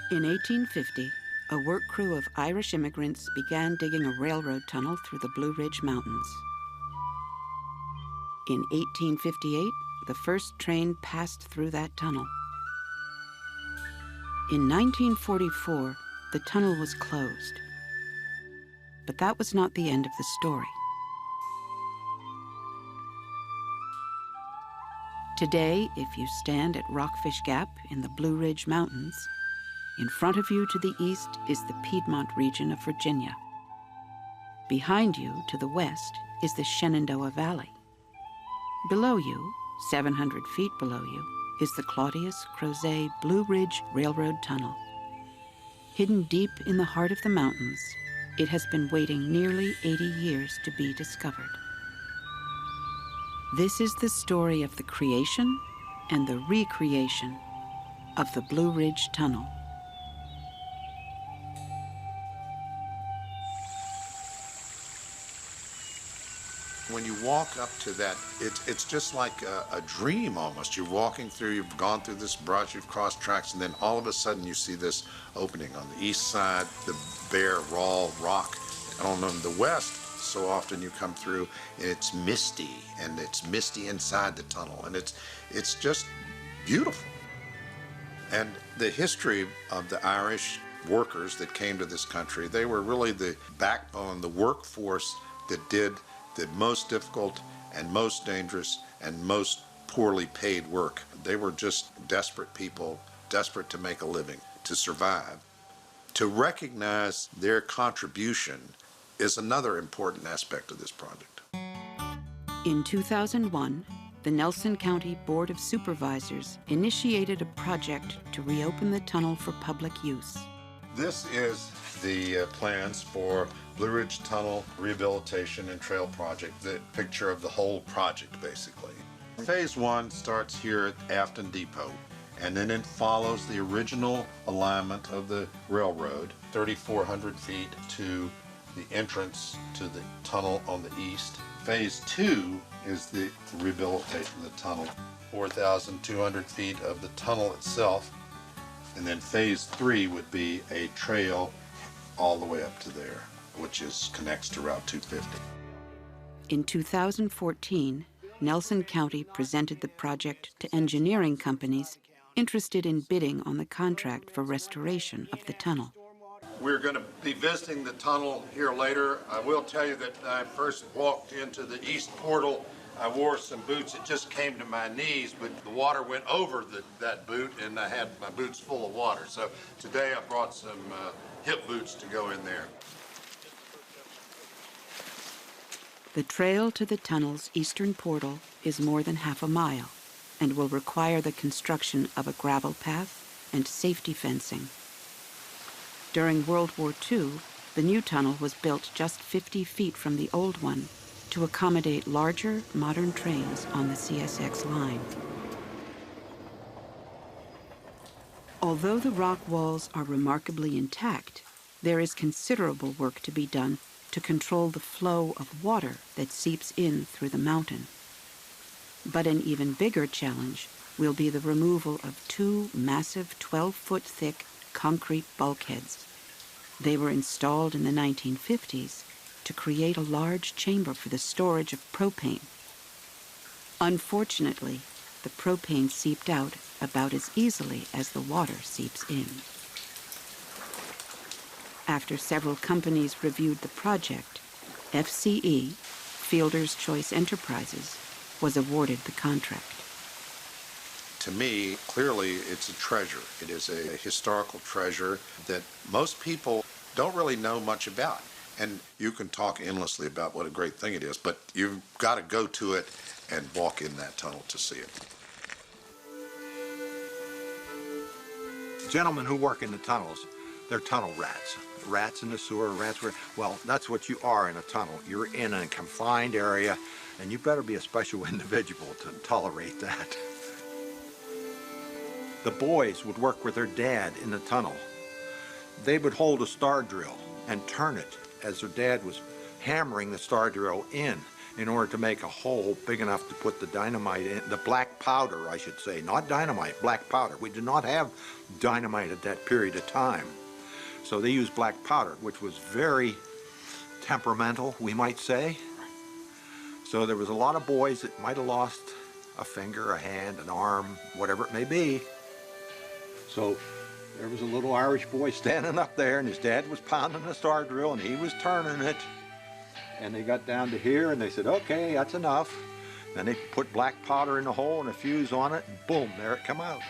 In 1850, a work crew of Irish immigrants began digging a railroad tunnel through the Blue Ridge Mountains. In 1858, the first train passed through that tunnel. In 1944, the tunnel was closed. But that was not the end of the story. Today, if you stand at Rockfish Gap in the Blue Ridge Mountains, in front of you to the east is the Piedmont region of Virginia. Behind you, to the west, is the Shenandoah Valley. Below you, 700 feet below you, is the Claudius Crozet Blue Ridge Railroad Tunnel. Hidden deep in the heart of the mountains, it has been waiting nearly 80 years to be discovered. This is the story of the creation and the recreation of the Blue Ridge Tunnel. When you walk up to that, it's just like a dream almost. You're walking through, you've gone through this brush, you've crossed tracks, and then all of a sudden you see this opening on the east side, the bare, raw rock. On the west, so often you come through and it's misty inside the tunnel, and it's just beautiful. And the history of the Irish workers that came to this country, they were really the backbone, the workforce that did the most difficult and most dangerous and most poorly paid work. They were just desperate people, desperate to make a living, to survive. To recognize their contribution is another important aspect of this project. In 2001, the Nelson County Board of Supervisors initiated a project to reopen the tunnel for public use. This is the plans for Blue Ridge Tunnel Rehabilitation and Trail Project, the picture of the whole project, basically. Phase 1 starts here at Afton Depot, and then it follows the original alignment of the railroad, 3,400 feet to the entrance to the tunnel on the east. Phase 2 is the rehabilitation of the tunnel, 4,200 feet of the tunnel itself, and then Phase 3 would be a trail all the way up to there, which connects to Route 250. In 2014, Nelson County presented the project to engineering companies interested in bidding on the contract for restoration of the tunnel. We're going to be visiting the tunnel here later. I will tell you that when I first walked into the east portal, I wore some boots that just came to my knees, but the water went over that boot, and I had my boots full of water. So today I brought some hip boots to go in there. The trail to the tunnel's eastern portal is more than half a mile and will require the construction of a gravel path and safety fencing. During World War II, the new tunnel was built just 50 feet from the old one to accommodate larger, modern trains on the CSX line. Although the rock walls are remarkably intact, there is considerable work to be done to control the flow of water that seeps in through the mountain. But an even bigger challenge will be the removal of two massive 12-foot thick concrete bulkheads. They were installed in the 1950s to create a large chamber for the storage of propane. Unfortunately, the propane seeped out about as easily as the water seeps in. After several companies reviewed the project, FCE, Fielder's Choice Enterprises, was awarded the contract. To me, clearly, it's a treasure. It is a historical treasure that most people don't really know much about. And you can talk endlessly about what a great thing it is, but you've got to go to it and walk in that tunnel to see it. Gentlemen who work in the tunnels, they're tunnel rats. Rats in the sewer, rats where, well, that's what you are in a tunnel. You're in a confined area, and you better be a special individual to tolerate that. The boys would work with their dad in the tunnel. They would hold a star drill and turn it as their dad was hammering the star drill in. in order to make a hole big enough to put the dynamite in, the black powder, I should say, not dynamite, black powder. We did not have dynamite at that period of time. So they used black powder, which was very temperamental, we might say. So there was a lot of boys that might have lost a finger, a hand, an arm, whatever it may be. So there was a little Irish boy standing up there, and his dad was pounding the star drill, and he was turning it. And they got down to here, and they said, okay, that's enough. Then they put black powder in the hole and a fuse on it, and boom, there it come out.